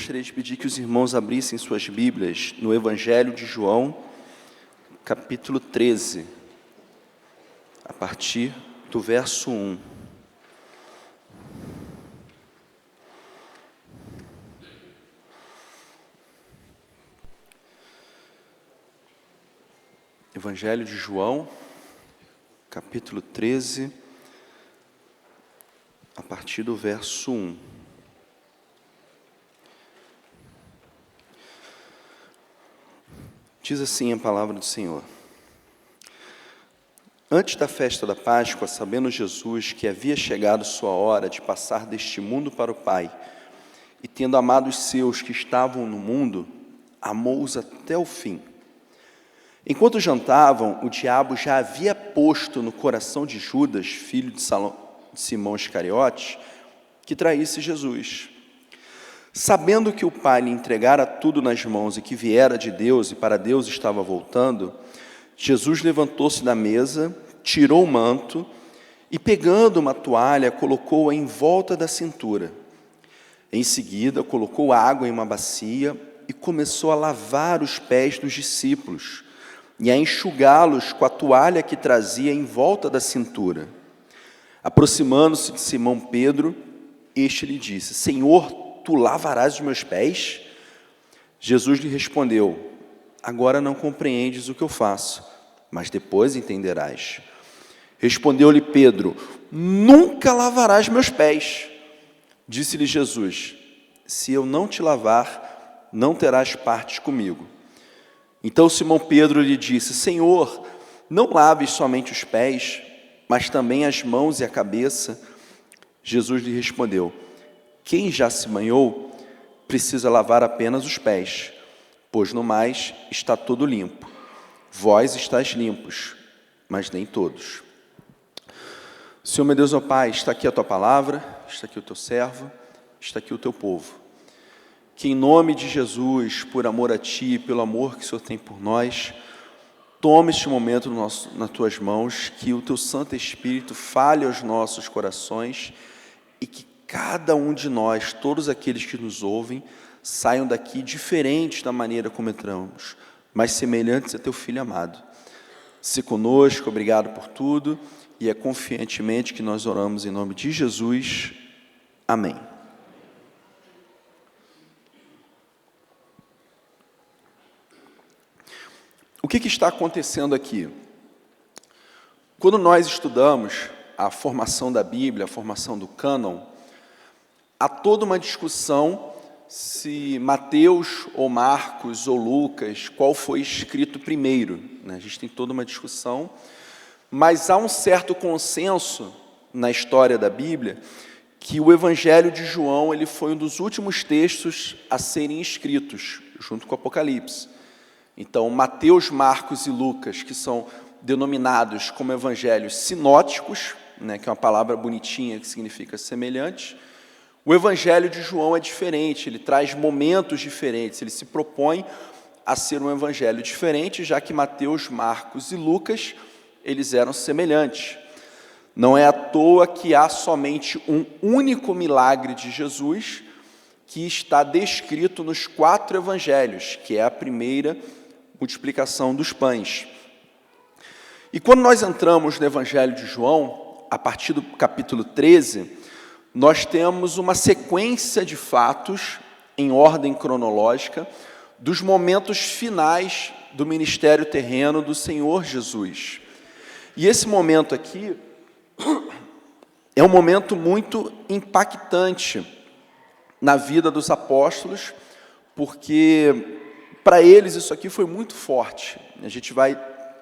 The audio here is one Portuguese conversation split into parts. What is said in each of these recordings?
gostaria de pedir que os irmãos abrissem suas Bíblias no Evangelho de João, capítulo 13, a partir do verso 1. Evangelho de João, capítulo 13, a partir do verso 1. Diz assim a palavra do Senhor. Antes da festa da Páscoa, sabendo Jesus que havia chegado sua hora de passar deste mundo para o Pai, e tendo amado os seus que estavam no mundo, amou-os até o fim. Enquanto jantavam, o diabo já havia posto no coração de Judas, filho de Simão Iscariote, que traísse Jesus. Sabendo que o Pai lhe entregara tudo nas mãos e que viera de Deus e para Deus estava voltando, Jesus levantou-se da mesa, tirou o manto e, pegando uma toalha, colocou-a em volta da cintura. Em seguida, colocou água em uma bacia e começou a lavar os pés dos discípulos e a enxugá-los com a toalha que trazia em volta da cintura. Aproximando-se de Simão Pedro, este lhe disse: Senhor, tu lavarás os meus pés? Jesus lhe respondeu: agora não compreendes o que eu faço, mas depois entenderás. Respondeu-lhe Pedro: nunca lavarás meus pés. Disse-lhe Jesus: se eu não te lavar, não terás parte comigo. Então Simão Pedro lhe disse: Senhor, não laves somente os pés, mas também as mãos e a cabeça. Jesus lhe respondeu: quem já se banhou, precisa lavar apenas os pés, pois no mais está todo limpo. Vós estáis limpos, mas nem todos. Senhor meu Deus, meu Pai, está aqui a Tua palavra, está aqui o Teu servo, está aqui o Teu povo. Que em nome de Jesus, por amor a Ti, pelo amor que o Senhor tem por nós, tome este momento nas Tuas mãos, que o Teu Santo Espírito fale aos nossos corações e que cada um de nós, todos aqueles que nos ouvem, saiam daqui diferentes da maneira como entramos, mas semelhantes a Teu Filho amado. Se conosco, obrigado por tudo, e é confiantemente que nós oramos em nome de Jesus. Amém. O que está acontecendo aqui? Quando nós estudamos a formação da Bíblia, a formação do cânon, há toda uma discussão se Mateus ou Marcos ou Lucas, qual foi escrito primeiro, né? A gente tem toda uma discussão, mas há um certo consenso na história da Bíblia que o Evangelho de João ele foi um dos últimos textos a serem escritos, junto com o Apocalipse. Então, Mateus, Marcos e Lucas, que são denominados como evangelhos sinóticos, né, que é uma palavra bonitinha que significa semelhante. O Evangelho de João é diferente, ele traz momentos diferentes, ele se propõe a ser um evangelho diferente, já que Mateus, Marcos e Lucas, eles eram semelhantes. Não é à toa que há somente um único milagre de Jesus que está descrito nos 4 evangelhos, que é a primeira multiplicação dos pães. E quando nós entramos no Evangelho de João, a partir do capítulo 13, nós temos uma sequência de fatos, em ordem cronológica, dos momentos finais do ministério terreno do Senhor Jesus. E esse momento aqui é um momento muito impactante na vida dos apóstolos, porque para eles isso aqui foi muito forte. A gente vai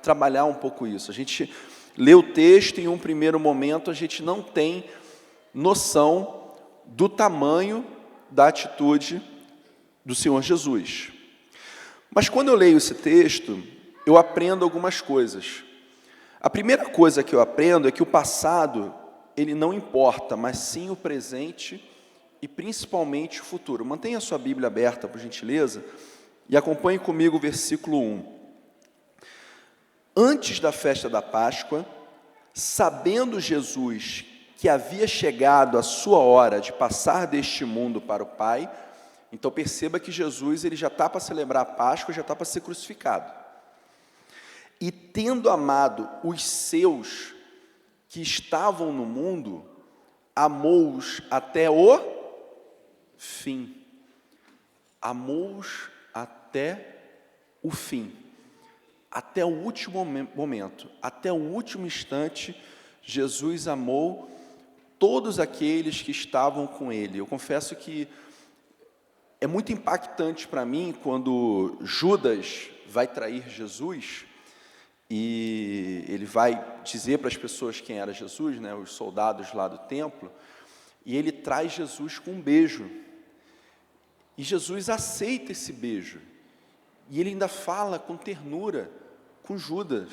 trabalhar um pouco isso. A gente lê o texto e em um primeiro momento a gente não tem noção do tamanho da atitude do Senhor Jesus. Mas quando eu leio esse texto, eu aprendo algumas coisas. A primeira coisa que eu aprendo é que o passado, ele não importa, mas sim o presente e principalmente o futuro. Mantenha a sua Bíblia aberta, por gentileza, e acompanhe comigo o versículo 1. Antes da festa da Páscoa, sabendo Jesus que havia chegado a sua hora de passar deste mundo para o Pai, Então perceba que Jesus ele já está para celebrar a Páscoa, já está para ser crucificado. E tendo amado os seus que estavam no mundo, amou-os até o fim. Amou-os até o fim. Até o último momento, até o último instante, Jesus amou todos aqueles que estavam com ele. Eu confesso que é muito impactante para mim quando Judas vai trair Jesus e ele vai dizer para as pessoas quem era Jesus, né, os soldados lá do templo, e ele traz Jesus com um beijo. E Jesus aceita esse beijo. E ele ainda fala com ternura com Judas.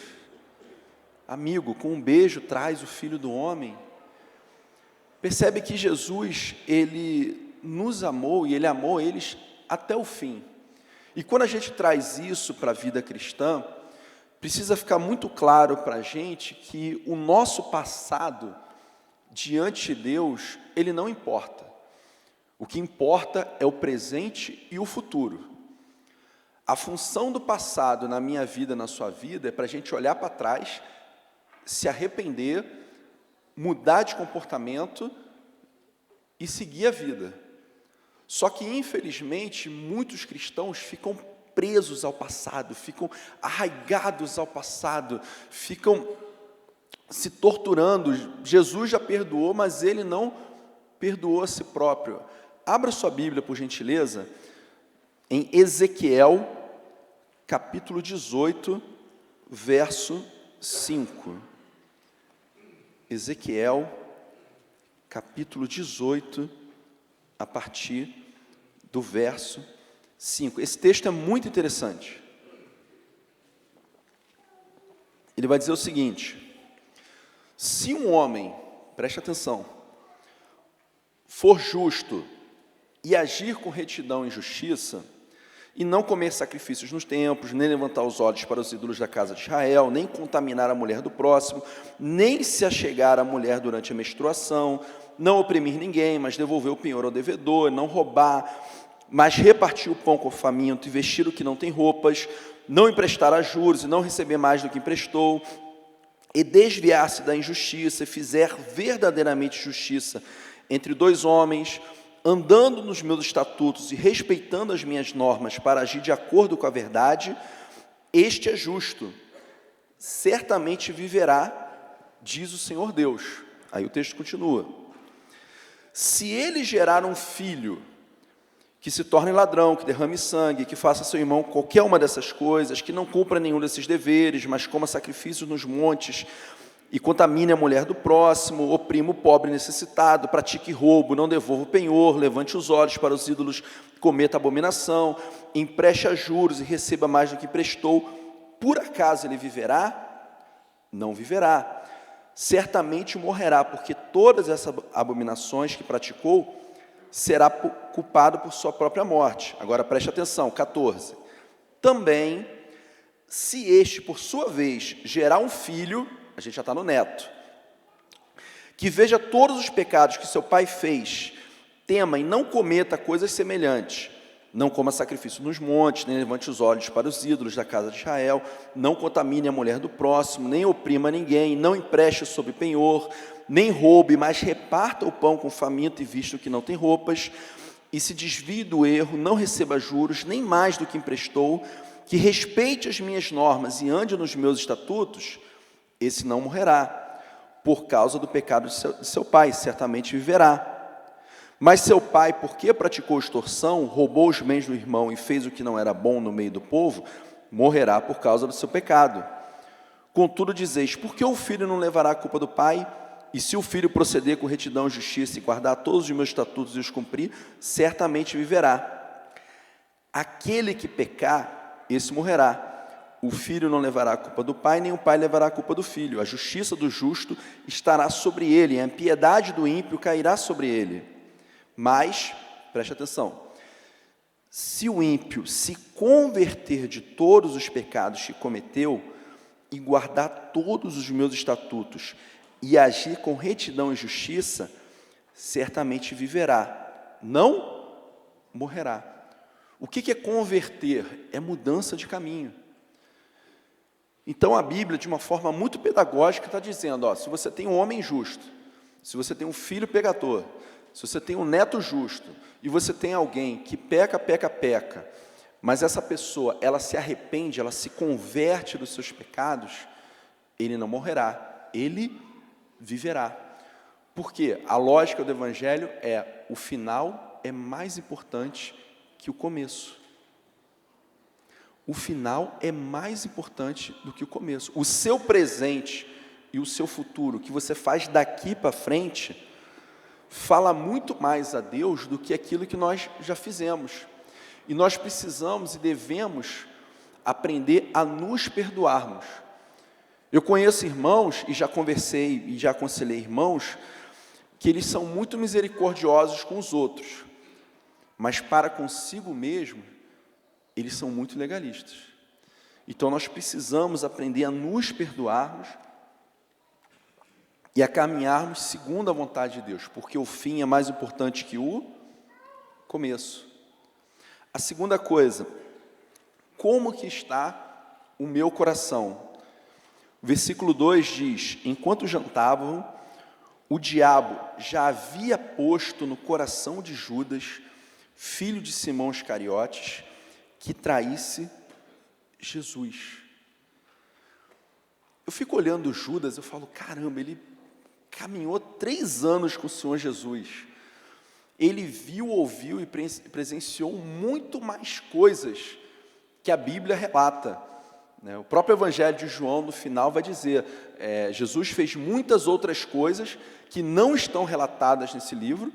Amigo, com um beijo traz o Filho do Homem. Percebe que Jesus, ele nos amou e ele amou eles até o fim. E quando a gente traz isso para a vida cristã, precisa ficar muito claro para a gente que o nosso passado diante de Deus, ele não importa. O que importa é o presente e o futuro. A função do passado na minha vida, na sua vida, é para a gente olhar para trás, se arrepender, mudar de comportamento e seguir a vida. Só que, infelizmente, muitos cristãos ficam presos ao passado, ficam arraigados ao passado, ficam se torturando. Jesus já perdoou, mas ele não perdoou a si próprio. Abra sua Bíblia, por gentileza, em Ezequiel, capítulo 18, verso 5. Ezequiel, capítulo 18, a partir do verso 5. Esse texto é muito interessante. Ele vai dizer o seguinte: se um homem, preste atenção, for justo e agir com retidão e justiça, e não comer sacrifícios nos templos, nem levantar os olhos para os ídolos da casa de Israel, nem contaminar a mulher do próximo, nem se achegar à mulher durante a menstruação, não oprimir ninguém, mas devolver o penhor ao devedor, não roubar, mas repartir o pão com o faminto e vestir o que não tem roupas, não emprestar a juros e não receber mais do que emprestou, e desviar-se da injustiça e fizer verdadeiramente justiça entre dois homens, andando nos meus estatutos e respeitando as minhas normas para agir de acordo com a verdade, este é justo, certamente viverá, diz o Senhor Deus. Aí o texto continua: se ele gerar um filho que se torne ladrão, que derrame sangue, que faça a seu irmão qualquer uma dessas coisas, que não cumpra nenhum desses deveres, mas coma sacrifícios nos montes, e contamine a mulher do próximo, oprima o pobre necessitado, pratique roubo, não devolva o penhor, levante os olhos para os ídolos, cometa abominação, empreste a juros e receba mais do que emprestou, por acaso ele viverá? Não viverá. Certamente morrerá, porque todas essas abominações que praticou, será culpado por sua própria morte. Agora preste atenção, 14. Também, se este, por sua vez, gerar um filho, a gente já está no neto, que veja todos os pecados que seu pai fez, tema e não cometa coisas semelhantes, não coma sacrifício nos montes, nem levante os olhos para os ídolos da casa de Israel, não contamine a mulher do próximo, nem oprima ninguém, não empreste sob penhor, nem roube, mas reparta o pão com o faminto e visto que não tem roupas, e se desvie do erro, não receba juros, nem mais do que emprestou, que respeite as minhas normas e ande nos meus estatutos, esse não morrerá, por causa do pecado de seu pai, certamente viverá. Mas seu pai, porque praticou extorsão, roubou os bens do irmão e fez o que não era bom no meio do povo, morrerá por causa do seu pecado. Contudo dizeis, por que o filho não levará a culpa do pai? E se o filho proceder com retidão e justiça e guardar todos os meus estatutos e os cumprir, certamente viverá. Aquele que pecar, esse morrerá. O filho não levará a culpa do pai, nem o pai levará a culpa do filho. A justiça do justo estará sobre ele, e a impiedade do ímpio cairá sobre ele. Mas, preste atenção, se o ímpio se converter de todos os pecados que cometeu e guardar todos os meus estatutos e agir com retidão e justiça, certamente viverá. Não morrerá. O que é converter? É mudança de caminho. Então a Bíblia, de uma forma muito pedagógica, está dizendo, se você tem um homem justo, se você tem um filho pecador, se você tem um neto justo, e você tem alguém que peca, mas essa pessoa, ela se arrepende, ela se converte dos seus pecados, ele não morrerá, ele viverá. Porque a lógica do Evangelho é, o final é mais importante que o começo. O final é mais importante do que o começo. O seu presente e o seu futuro, que você faz daqui para frente, fala muito mais a Deus do que aquilo que nós já fizemos. E nós precisamos e devemos aprender a nos perdoarmos. Eu conheço irmãos, e já conversei e já aconselhei irmãos, que eles são muito misericordiosos com os outros, mas para consigo mesmo, eles são muito legalistas. Então nós precisamos aprender a nos perdoarmos e a caminharmos segundo a vontade de Deus, porque o fim é mais importante que o começo. A segunda coisa, como que está o meu coração? O versículo 2 diz, enquanto jantavam, o diabo já havia posto no coração de Judas, filho de Simão Iscariotes, que traísse Jesus. Eu fico olhando Judas, eu falo, caramba, ele caminhou 3 anos com o Senhor Jesus. Ele viu, ouviu e presenciou muito mais coisas que a Bíblia relata. O próprio Evangelho de João, no final, vai dizer, Jesus fez muitas outras coisas que não estão relatadas nesse livro,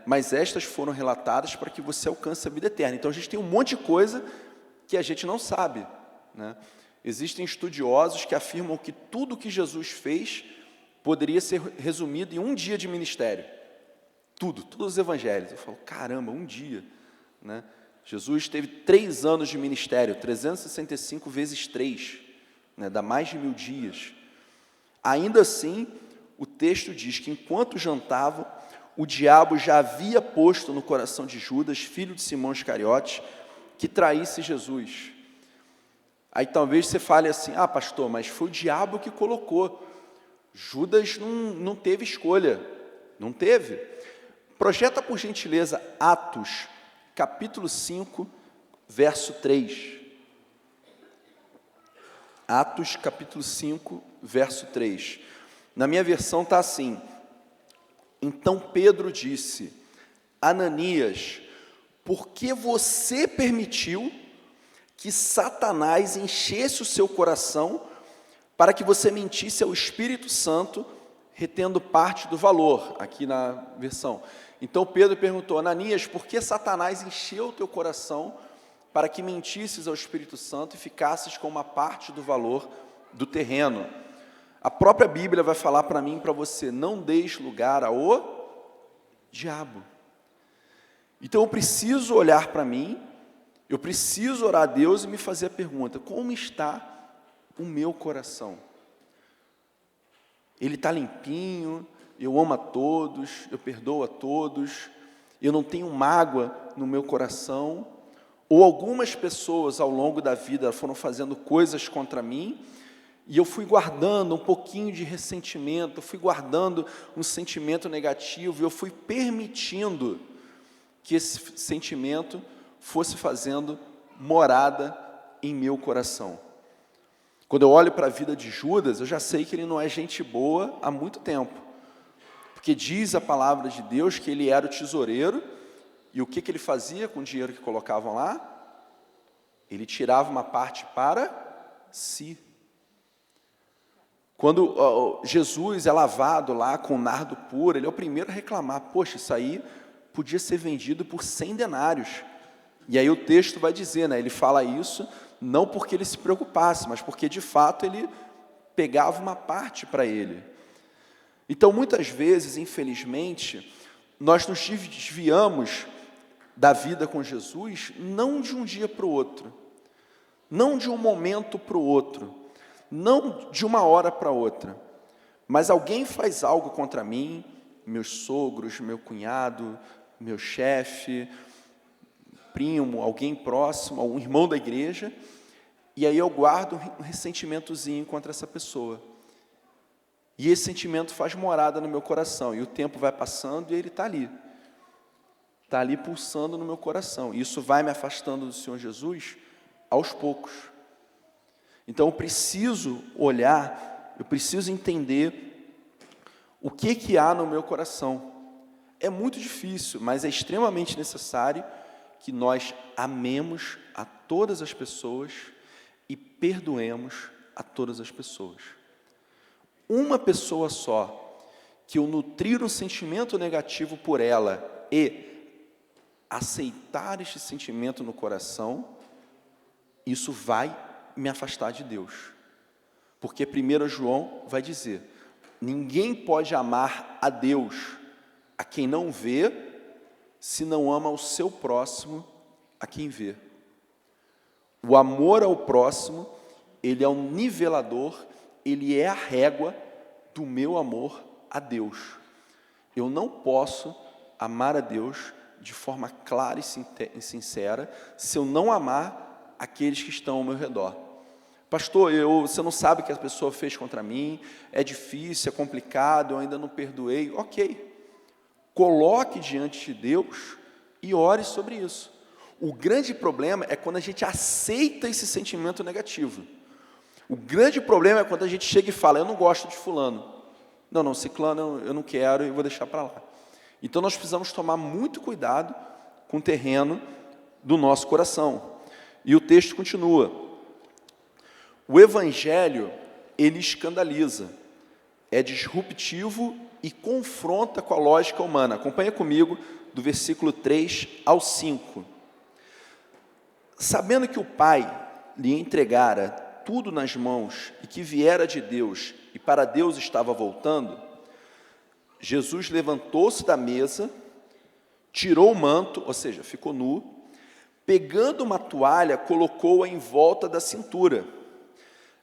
mas estas foram relatadas para que você alcance a vida eterna. Então a gente tem um monte de coisa que a gente não sabe. Existem estudiosos que afirmam que tudo que Jesus fez poderia ser resumido em um dia de ministério. Todos os evangelhos. Eu falo, caramba, um dia. Jesus teve 3 anos de ministério, 365 vezes 3, dá mais de 1000 dias. Ainda assim, o texto diz que enquanto jantavam, o diabo já havia posto no coração de Judas, filho de Simão Iscariotes, que traísse Jesus. Aí talvez você fale assim, pastor, mas foi o diabo que colocou. Judas não teve escolha, não teve. Projeta por gentileza Atos, capítulo 5, verso 3. Atos, capítulo 5, verso 3. Na minha versão está assim, então Pedro disse, Ananias, por que você permitiu que Satanás enchesse o seu coração para que você mentisse ao Espírito Santo, retendo parte do valor, aqui na versão. Então Pedro perguntou, Ananias, por que Satanás encheu o teu coração para que mentisses ao Espírito Santo e ficasses com uma parte do valor do terreno? A própria Bíblia vai falar para mim e para você, não deixe lugar ao diabo. Então eu preciso olhar para mim, eu preciso orar a Deus e me fazer a pergunta, como está o meu coração? Ele está limpinho, eu amo a todos, eu perdoo a todos, eu não tenho mágoa no meu coração, ou algumas pessoas ao longo da vida foram fazendo coisas contra mim, e eu fui guardando um pouquinho de ressentimento, eu fui guardando um sentimento negativo, e eu fui permitindo que esse sentimento fosse fazendo morada em meu coração. Quando eu olho para a vida de Judas, eu já sei que ele não é gente boa há muito tempo, porque diz a palavra de Deus que ele era o tesoureiro, e o que ele fazia com o dinheiro que colocavam lá? Ele tirava uma parte para si. Quando Jesus é lavado lá com nardo puro, ele é o primeiro a reclamar, poxa, isso aí podia ser vendido por 100 denários. E aí o texto vai dizer, ele fala isso, não porque ele se preocupasse, mas porque de fato ele pegava uma parte para ele. Então muitas vezes, infelizmente, nós nos desviamos da vida com Jesus, não de um dia para o outro, não de um momento para o outro, não de uma hora para outra, mas alguém faz algo contra mim, meus sogros, meu cunhado, meu chefe, primo, alguém próximo, um irmão da igreja, e aí eu guardo um ressentimentozinho contra essa pessoa. E esse sentimento faz morada no meu coração, e o tempo vai passando e ele está ali pulsando no meu coração. E isso vai me afastando do Senhor Jesus aos poucos. Então eu preciso olhar, eu preciso entender o que há no meu coração. É muito difícil, mas é extremamente necessário que nós amemos a todas as pessoas e perdoemos a todas as pessoas. Uma pessoa só, que eu nutrir um sentimento negativo por ela e aceitar este sentimento no coração, isso vai me afastar de Deus. Porque 1 João vai dizer, ninguém pode amar a Deus, a quem não vê, se não ama o seu próximo, a quem vê. O amor ao próximo, ele é um nivelador, ele é a régua do meu amor a Deus. Eu não posso amar a Deus de forma clara e sincera, se eu não amar aqueles que estão ao meu redor. Pastor, você não sabe o que a pessoa fez contra mim, é difícil, é complicado, eu ainda não perdoei. Ok, coloque diante de Deus e ore sobre isso. O grande problema é quando a gente aceita esse sentimento negativo. O grande problema é quando a gente chega e fala, eu não gosto de fulano. Não, ciclano eu não quero e vou deixar para lá. Então nós precisamos tomar muito cuidado com o terreno do nosso coração. E o texto continua. O evangelho, ele escandaliza, é disruptivo e confronta com a lógica humana. Acompanha comigo do versículo 3 ao 5. Sabendo que o Pai lhe entregara tudo nas mãos e que viera de Deus e para Deus estava voltando, Jesus levantou-se da mesa, tirou o manto, ou seja, ficou nu, pegando uma toalha, colocou-a em volta da cintura.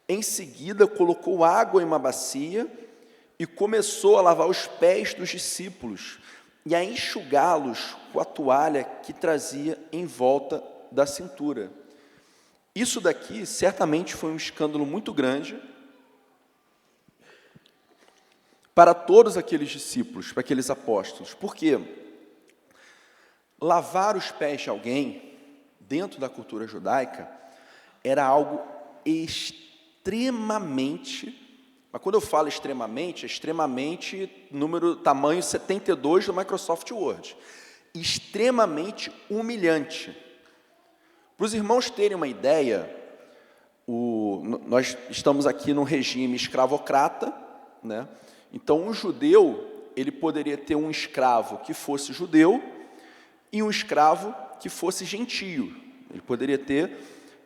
Em seguida, colocou água em uma bacia e começou a lavar os pés dos discípulos e a enxugá-los com a toalha que trazia em volta da cintura. Isso daqui certamente foi um escândalo muito grande para todos aqueles discípulos, para aqueles apóstolos. Por quê? Lavar os pés de alguém, dentro da cultura judaica, era algo extremamente, mas quando eu falo extremamente, é extremamente tamanho 72 do Microsoft Word, extremamente humilhante. Para os irmãos terem uma ideia, nós estamos aqui num regime escravocrata, né? Então um judeu, ele poderia ter um escravo que fosse judeu e um escravo que fosse gentio. Ele poderia ter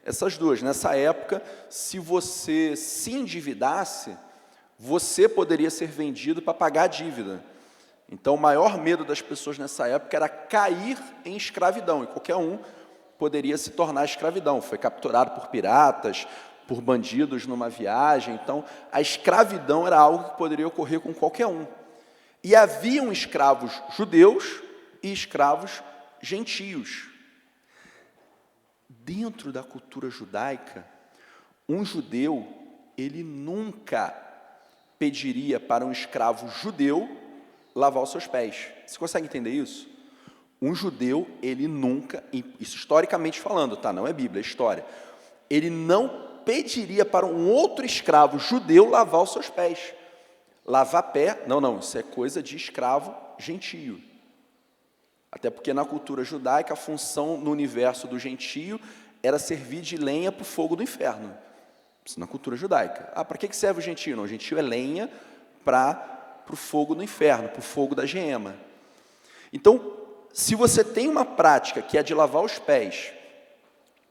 essas duas. Nessa época, se você se endividasse, você poderia ser vendido para pagar a dívida. Então o maior medo das pessoas nessa época era cair em escravidão, e qualquer um poderia se tornar escravidão. Foi capturado por piratas, por bandidos numa viagem. Então, a escravidão era algo que poderia ocorrer com qualquer um. E haviam escravos judeus e escravos gentios. Dentro da cultura judaica, um judeu, ele nunca pediria para um escravo judeu lavar os seus pés. Você consegue entender isso? Um judeu, ele nunca, isso historicamente falando, tá? Não é Bíblia, é história. Ele não pediria para um outro escravo judeu lavar os seus pés. Lavar pé, não, isso é coisa de escravo gentio. Até porque na cultura judaica, a função no universo do gentio era servir de lenha para o fogo do inferno. Isso na cultura judaica. Para que serve o gentio? Não, o gentio é lenha para o fogo do inferno, para o fogo da geema. Então, se você tem uma prática que é de lavar os pés,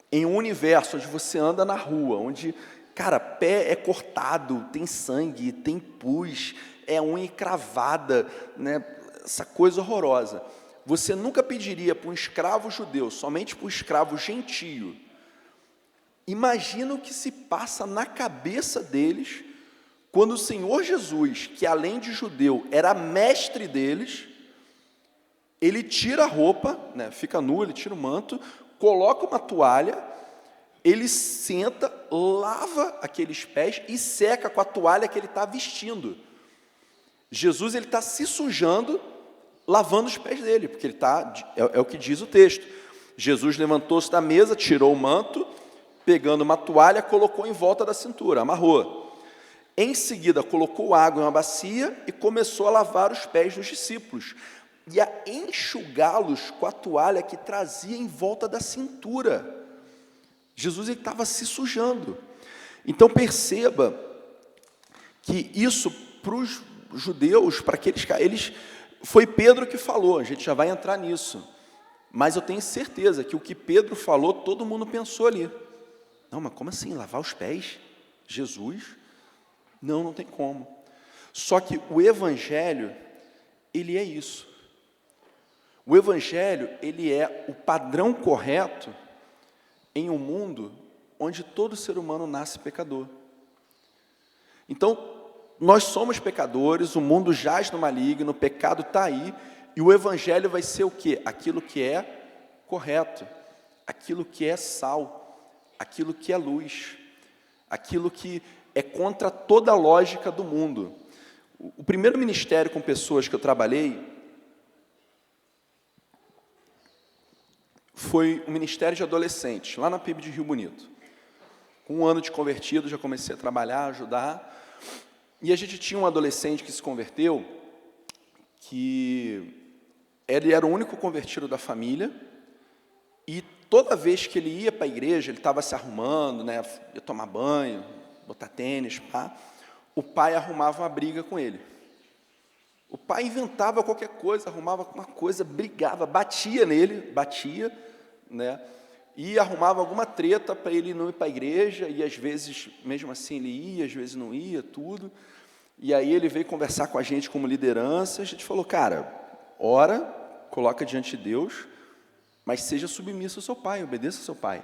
em um universo onde você anda na rua, onde, cara, pé é cortado, tem sangue, tem pus, é unha cravada, né? Essa coisa horrorosa. Você nunca pediria para um escravo judeu, somente para um escravo gentio. Imagina o que se passa na cabeça deles, quando o Senhor Jesus, que além de judeu, era mestre deles, ele tira a roupa, né, fica nu, ele tira o manto, coloca uma toalha, ele senta, lava aqueles pés e seca com a toalha que ele está vestindo. Jesus está se sujando, lavando os pés dele, porque ele é o que diz o texto. Jesus levantou-se da mesa, tirou o manto, pegando uma toalha, colocou em volta da cintura, amarrou. Em seguida, colocou água em uma bacia e começou a lavar os pés dos discípulos e a enxugá-los com a toalha que trazia em volta da cintura. Jesus estava se sujando. Então perceba que isso para os judeus, para aqueles, foi Pedro que falou, a gente já vai entrar nisso. Mas eu tenho certeza que o que Pedro falou, todo mundo pensou ali. Não, mas como assim, lavar os pés? Jesus? Não, não tem como. Só que o Evangelho, ele é isso. O Evangelho, ele é o padrão correto em um mundo onde todo ser humano nasce pecador. Então, nós somos pecadores, o mundo jaz no maligno, o pecado está aí, e o Evangelho vai ser o quê? Aquilo que é correto, aquilo que é sal, aquilo que é luz, aquilo que é contra toda a lógica do mundo. O primeiro ministério com pessoas que eu trabalhei foi um ministério de adolescentes, lá na PIB de Rio Bonito. Com 1 ano de convertido, já comecei a trabalhar, ajudar. E a gente tinha um adolescente que se converteu, que ele era o único convertido da família, e toda vez que ele ia para a igreja, ele estava se arrumando, né, ia tomar banho, botar tênis, pá, o pai arrumava uma briga com ele. O pai inventava qualquer coisa, arrumava uma coisa, brigava, batia nele, né, e arrumava alguma treta para ele não ir para a igreja, e às vezes, mesmo assim, ele ia, às vezes não ia, tudo. E aí ele veio conversar com a gente como liderança, a gente falou, cara, ora, coloca diante de Deus, mas seja submisso ao seu pai, obedeça ao seu pai.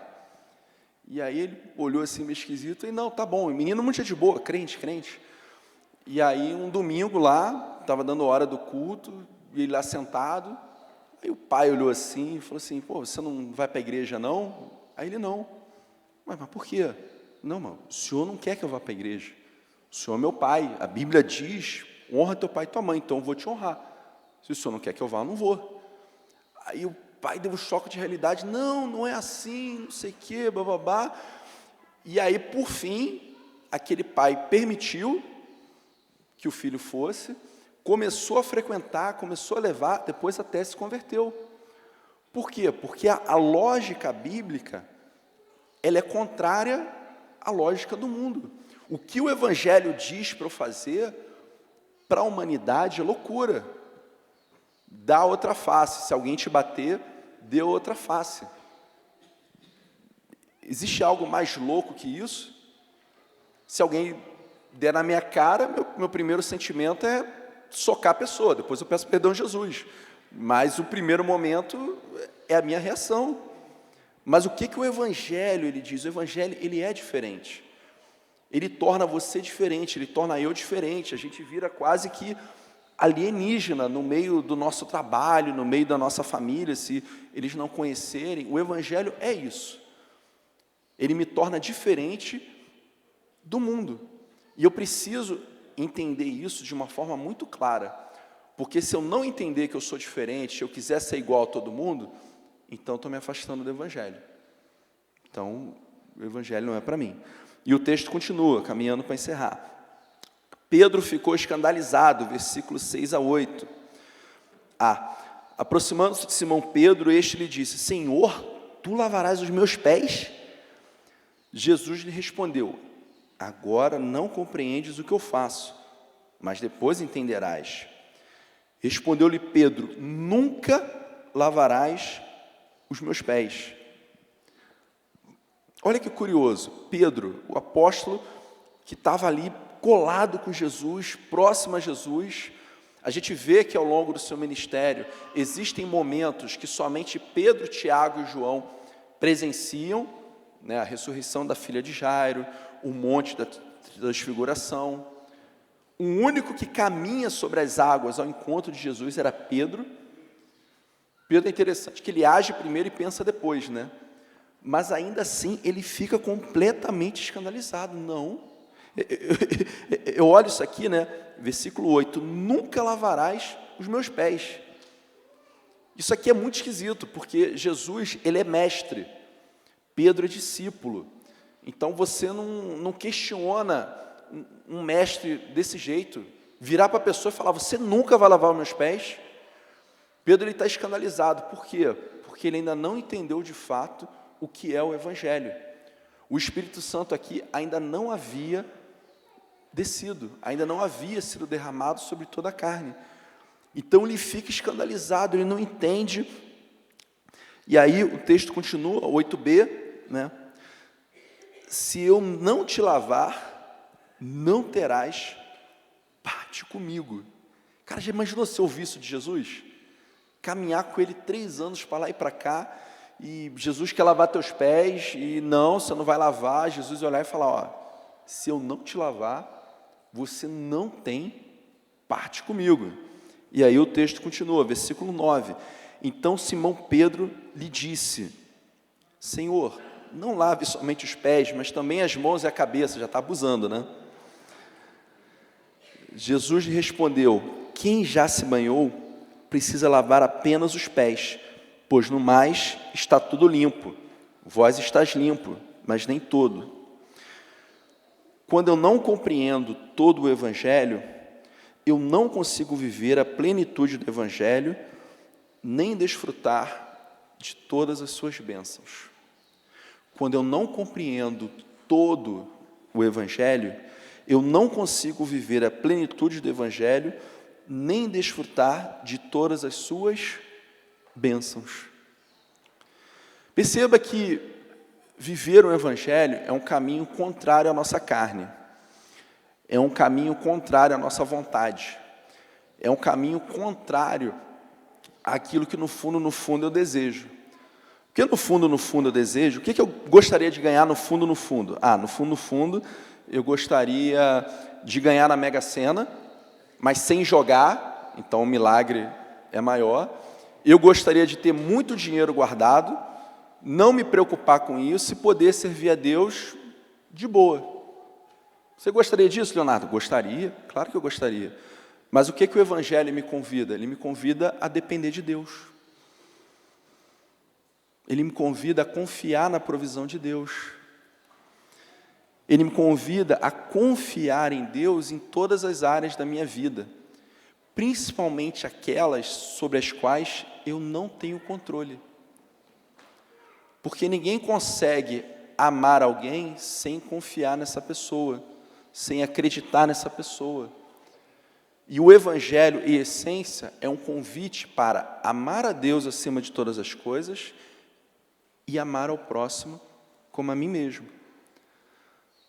E aí ele olhou assim meio esquisito, e não, tá bom, o menino muito de boa, crente. E aí um domingo lá, estava dando hora do culto, e ele lá sentado, aí o pai olhou assim e falou assim, pô, você não vai para a igreja não? Aí ele, não. Mas por quê? Não, mano, o senhor não quer que eu vá para a igreja. O senhor é meu pai, a Bíblia diz, honra teu pai e tua mãe, então eu vou te honrar. Se o senhor não quer que eu vá, eu não vou. Aí o pai deu um choque de realidade, não é assim, não sei o quê, bababá. E aí, por fim, aquele pai permitiu que o filho fosse, começou a frequentar, começou a levar, depois até se converteu. Por quê? Porque a lógica bíblica, ela é contrária à lógica do mundo. O que o Evangelho diz para eu fazer, para a humanidade, é loucura. Dá outra face. Se alguém te bater, dê outra face. Existe algo mais louco que isso? Se alguém der na minha cara, meu primeiro sentimento é socar a pessoa, depois eu peço perdão a Jesus. Mas o primeiro momento é a minha reação. Mas o que o Evangelho ele diz? O Evangelho ele é diferente. Ele torna você diferente, ele torna eu diferente. A gente vira quase que alienígena no meio do nosso trabalho, no meio da nossa família, se eles não conhecerem. O Evangelho é isso. Ele me torna diferente do mundo. E eu preciso entender isso de uma forma muito clara. Porque se eu não entender que eu sou diferente, se eu quiser ser igual a todo mundo, então estou me afastando do Evangelho. Então, o Evangelho não é para mim. E o texto continua, caminhando para encerrar. Pedro ficou escandalizado, versículos 6 a 8. Aproximando-se de Simão Pedro, este lhe disse, Senhor, tu lavarás os meus pés? Jesus lhe respondeu, agora não compreendes o que eu faço, mas depois entenderás. Respondeu-lhe Pedro, nunca lavarás os meus pés. Olha que curioso, Pedro, o apóstolo que estava ali colado com Jesus, próximo a Jesus, a gente vê que ao longo do seu ministério existem momentos que somente Pedro, Tiago e João presenciam, né, a ressurreição da filha de Jairo, o monte da transfiguração. O único que caminha sobre as águas ao encontro de Jesus era Pedro. Pedro é interessante que ele age primeiro e pensa depois, né? Mas ainda assim ele fica completamente escandalizado. Não. Eu olho isso aqui, né? Versículo 8: nunca lavarás os meus pés. Isso aqui é muito esquisito, porque Jesus, ele é mestre, Pedro é discípulo. Então você não questiona um mestre desse jeito, virar para a pessoa e falar: você nunca vai lavar os meus pés? Pedro está escandalizado. Por quê? Porque ele ainda não entendeu de fato o que é o Evangelho. O Espírito Santo aqui ainda não havia descido, ainda não havia sido derramado sobre toda a carne. Então ele fica escandalizado, ele não entende. E aí o texto continua, 8b, né? Se eu não te lavar, não terás parte comigo. Cara, já imaginou se eu ouvir isso de Jesus? Caminhar com ele 3 anos para lá e para cá, e Jesus quer lavar teus pés, e não, você não vai lavar. Jesus olhar e falar: ó, se eu não te lavar, você não tem parte comigo. E aí o texto continua, versículo 9: então Simão Pedro lhe disse: Senhor, não lave somente os pés, mas também as mãos e a cabeça. Já está abusando, né? Jesus lhe respondeu: quem já se banhou precisa lavar apenas os pés, pois no mais está tudo limpo. Vós estáis limpo, mas nem todo. Quando eu não compreendo todo o Evangelho, eu não consigo viver a plenitude do Evangelho, nem desfrutar de todas as suas bênçãos. Quando eu não compreendo todo o Evangelho, eu não consigo viver a plenitude do Evangelho, nem desfrutar de todas as suas bênçãos. Perceba que viver o Evangelho é um caminho contrário à nossa carne. É um caminho contrário à nossa vontade. É um caminho contrário àquilo que no fundo eu desejo. Porque no fundo eu desejo, o que eu gostaria de ganhar no fundo? No fundo, eu gostaria de ganhar na Mega Sena, mas sem jogar, então o milagre é maior. Eu gostaria de ter muito dinheiro guardado, não me preocupar com isso e poder servir a Deus de boa. Você gostaria disso, Leonardo? Gostaria, claro que eu gostaria. Mas o que o Evangelho me convida? Ele me convida a depender de Deus. Ele me convida a confiar na provisão de Deus. Ele me convida a confiar em Deus em todas as áreas da minha vida, principalmente aquelas sobre as quais eu não tenho controle. Porque ninguém consegue amar alguém sem confiar nessa pessoa, sem acreditar nessa pessoa. E o Evangelho, em essência, é um convite para amar a Deus acima de todas as coisas e amar ao próximo como a mim mesmo.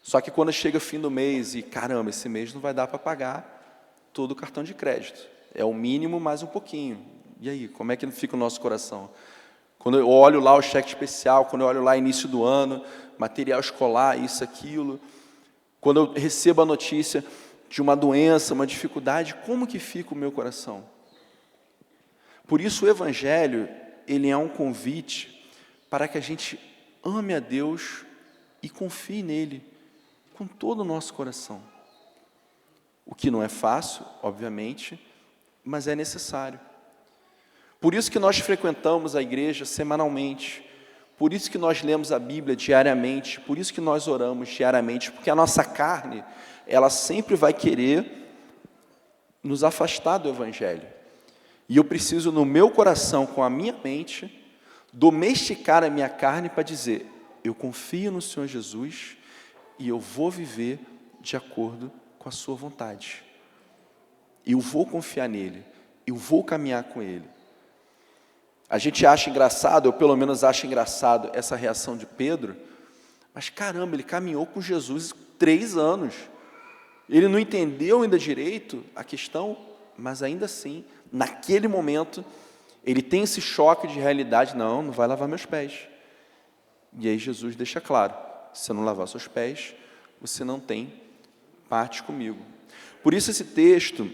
Só que quando chega o fim do mês e, caramba, esse mês não vai dar para pagar todo o cartão de crédito. É o mínimo mais um pouquinho. E aí, como é que fica o nosso coração? Quando eu olho lá o cheque especial, quando eu olho lá início do ano, material escolar, isso, aquilo. Quando eu recebo a notícia de uma doença, uma dificuldade, como que fica o meu coração? Por isso o Evangelho, ele é um convite para que a gente ame a Deus e confie nele com todo o nosso coração. O que não é fácil, obviamente, mas é necessário. Por isso que nós frequentamos a igreja semanalmente, por isso que nós lemos a Bíblia diariamente, por isso que nós oramos diariamente, porque a nossa carne, ela sempre vai querer nos afastar do Evangelho. E eu preciso, no meu coração, com a minha mente, domesticar a minha carne para dizer: eu confio no Senhor Jesus e eu vou viver de acordo com a sua vontade. Eu vou confiar nele, eu vou caminhar com ele. A gente acha engraçado, eu pelo menos acho engraçado essa reação de Pedro, mas caramba, ele caminhou com Jesus 3 anos. Ele não entendeu ainda direito a questão, mas ainda assim, naquele momento, ele tem esse choque de realidade: não vai lavar meus pés. E aí Jesus deixa claro: se eu não lavar seus pés, você não tem parte comigo. Por isso esse texto,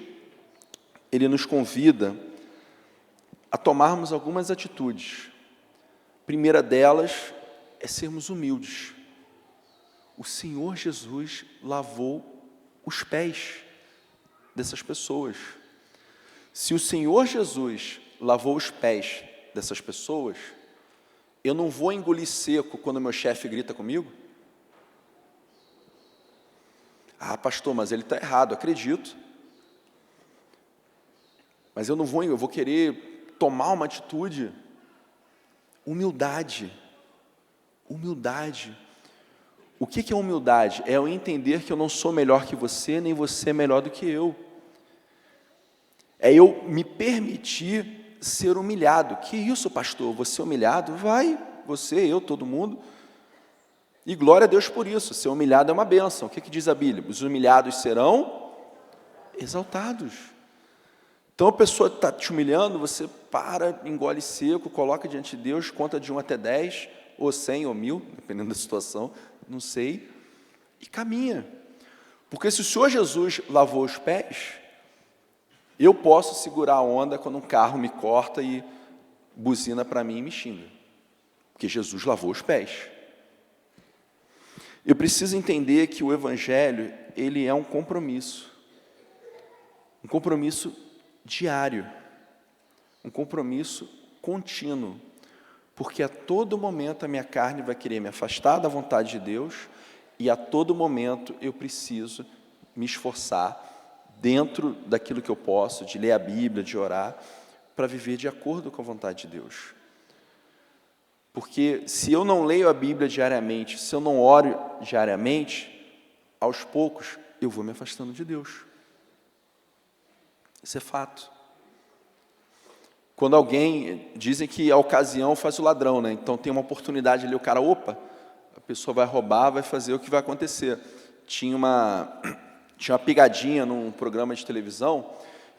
ele nos convida a tomarmos algumas atitudes. A primeira delas é sermos humildes. O Senhor Jesus lavou os pés dessas pessoas. Se o Senhor Jesus lavou os pés dessas pessoas, eu não vou engolir seco quando meu chefe grita comigo? Ah, pastor, mas ele está errado, acredito. Mas eu vou querer tomar uma atitude. Humildade. Humildade. O que é humildade? É eu entender que eu não sou melhor que você, nem você é melhor do que eu. É eu me permitir ser humilhado. Que isso, pastor? Você humilhado? Vai, você, eu, todo mundo. E glória a Deus por isso. Ser humilhado é uma bênção. O que diz a Bíblia? Os humilhados serão exaltados. Então a pessoa está te humilhando, você para, engole seco, coloca diante de Deus, conta de 1 até 10, ou 100 ou 1000, dependendo da situação, não sei, e caminha. Porque se o Senhor Jesus lavou os pés, eu posso segurar a onda quando um carro me corta e buzina para mim e me xinga. Porque Jesus lavou os pés. Eu preciso entender que o Evangelho, ele é um compromisso diário, um compromisso contínuo, porque a todo momento a minha carne vai querer me afastar da vontade de Deus, e a todo momento eu preciso me esforçar, dentro daquilo que eu posso, de ler a Bíblia, de orar, para viver de acordo com a vontade de Deus. Porque se eu não leio a Bíblia diariamente, se eu não oro diariamente, aos poucos eu vou me afastando de Deus. Isso é fato. Quando dizem que a ocasião faz o ladrão, né? Então tem uma oportunidade ali, o cara, opa, a pessoa vai roubar, vai fazer o que vai acontecer. Tinha uma pegadinha num programa de televisão,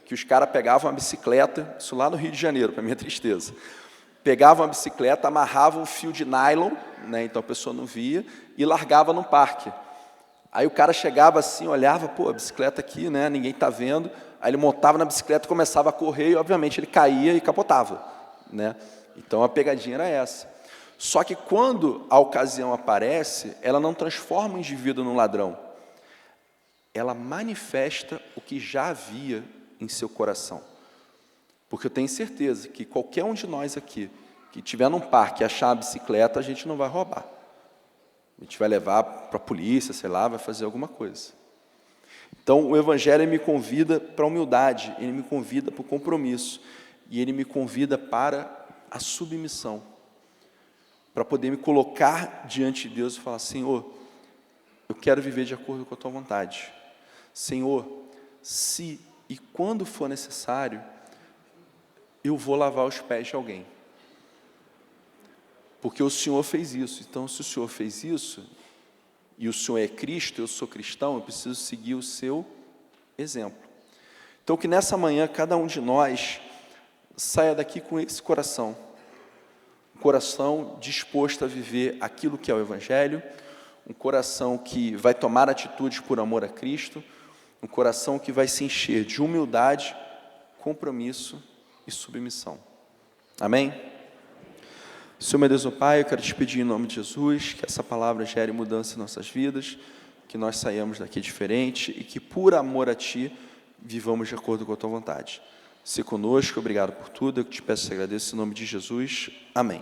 que os caras pegavam uma bicicleta, isso lá no Rio de Janeiro, para minha tristeza, pegavam a bicicleta, amarravam um fio de nylon, né? Então a pessoa não via, e largava no parque. Aí o cara chegava assim, olhava, pô, a bicicleta aqui, né? Ninguém está vendo. Aí ele montava na bicicleta, começava a correr e, obviamente, ele caía e capotava, né? Então, a pegadinha era essa. Só que quando a ocasião aparece, ela não transforma o indivíduo num ladrão. Ela manifesta o que já havia em seu coração. Porque eu tenho certeza que qualquer um de nós aqui, que estiver num parque e achar a bicicleta, a gente não vai roubar. A gente vai levar para a polícia, sei lá, vai fazer alguma coisa. Então, o Evangelho me convida para a humildade, ele me convida para o compromisso, e ele me convida para a submissão, para poder me colocar diante de Deus e falar, Senhor, eu quero viver de acordo com a Tua vontade. Senhor, se e quando for necessário, eu vou lavar os pés de alguém. Porque o Senhor fez isso. Então, se o Senhor fez isso, e o Senhor é Cristo, eu sou cristão, eu preciso seguir o seu exemplo. Então, que nessa manhã, cada um de nós saia daqui com esse coração. Um coração disposto a viver aquilo que é o Evangelho, um coração que vai tomar atitudes por amor a Cristo, um coração que vai se encher de humildade, compromisso e submissão. Amém? Senhor, meu Deus, meu Pai, eu quero te pedir em nome de Jesus, que essa palavra gere mudança em nossas vidas, que nós saiamos daqui diferente e que, por amor a Ti, vivamos de acordo com a Tua vontade. Se conosco, obrigado por tudo, eu te peço e agradeço em nome de Jesus. Amém.